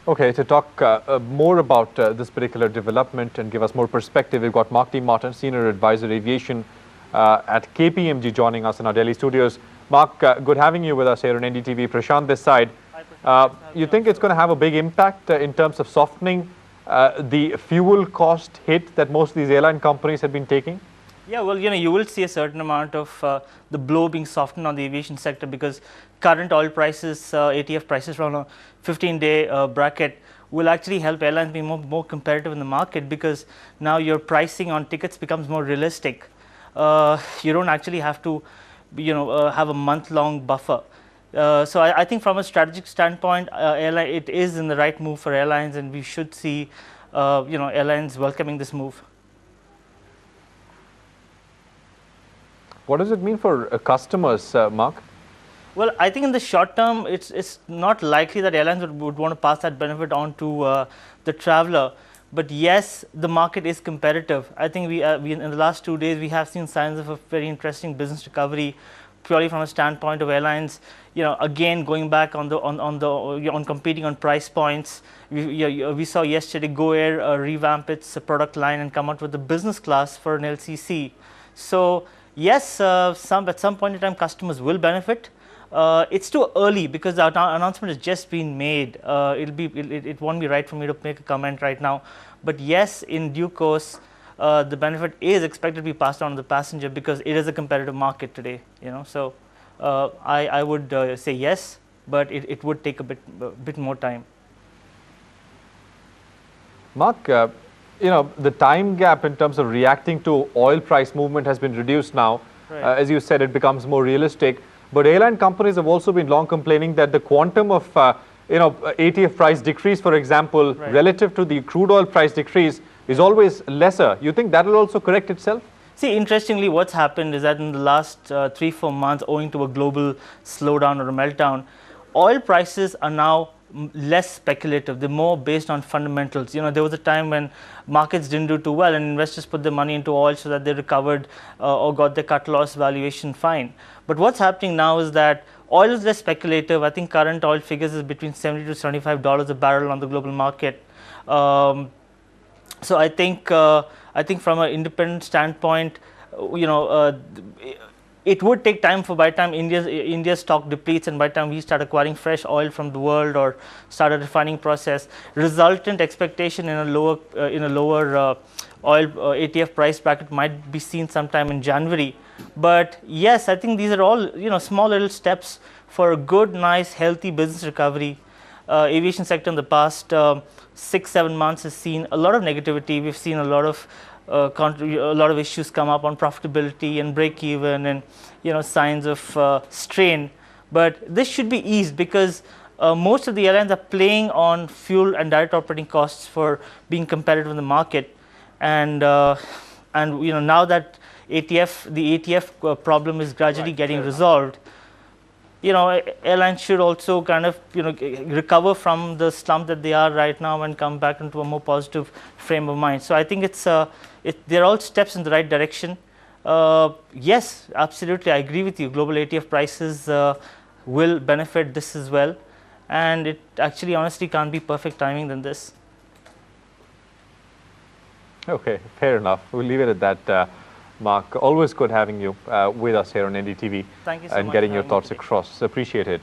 Okay, to talk more about this particular development and give us more perspective, we've got Mark T. Martin, Senior Advisor Aviation at KPMG, joining us in our Delhi studios. Mark, good having you with us here on NDTV. Prashant this side. You think it's going to have a big impact in terms of softening the fuel cost hit that most of these airline companies have been taking? Yeah, well, you will see a certain amount of the blow being softened on the aviation sector, because current oil prices, ATF prices from a 15-day bracket will actually help airlines be more competitive in the market, because now your pricing on tickets becomes more realistic. You don't actually have to, have a month-long buffer. So I think from a strategic standpoint, it is in the right move for airlines, and we should see, airlines welcoming this move. What does it mean for customers, Mark? Well, I think in the short term, it's not likely that airlines would want to pass that benefit on to the traveler. But yes, the market is competitive. I think we in the last 2 days we have seen signs of a very interesting business recovery, purely from a standpoint of airlines. Again, going back on competing on price points. We saw yesterday Go Air revamp its product line and come out with the business class for an LCC. So yes, at some point in time, customers will benefit. It's too early because the announcement has just been made. It won't be right for me to make a comment right now. But yes, in due course, the benefit is expected to be passed on to the passenger, because it is a competitive market today. So I would say yes, but it would take a bit more time. Mark, the time gap in terms of reacting to oil price movement has been reduced now. Right. As you said, it becomes more realistic. But airline companies have also been long complaining that the quantum of ATF price decrease, for example, right, relative to the crude oil price decrease is always lesser. You think that will also correct itself? See, interestingly, what's happened is that in the last 3-4 months, owing to a global slowdown or a meltdown, oil prices are now less speculative. They're more based on fundamentals. There was a time when markets didn't do too well and investors put their money into oil so that they recovered or got their cut loss valuation fine. But what's happening now is that oil is less speculative. I think current oil figures is between $70 to $75 a barrel on the global market. So I think from an independent standpoint, it would take time by the time India's stock depletes and by the time we start acquiring fresh oil from the world or start a refining process, resultant expectation in a lower oil ATF price bracket might be seen sometime in January. But yes, I think these are all small little steps for a good, nice, healthy business recovery. Aviation sector in the past 6-7 months has seen a lot of negativity. We've seen a lot of issues come up on profitability and break even and signs of strain. But this should be eased, because most of the airlines are playing on fuel and direct operating costs for being competitive in the market. And now that the ATF problem is gradually getting resolved, airlines should also kind of recover from the slump that they are right now and come back into a more positive frame of mind. So I think they're all steps in the right direction. Yes, absolutely, I agree with you. Global ATF prices will benefit this as well, and it actually honestly can't be perfect timing than this. Okay, fair enough. We'll leave it at that. Mark, always good having you with us here on NDTV. Thank you so much and getting your thoughts across. Appreciate it.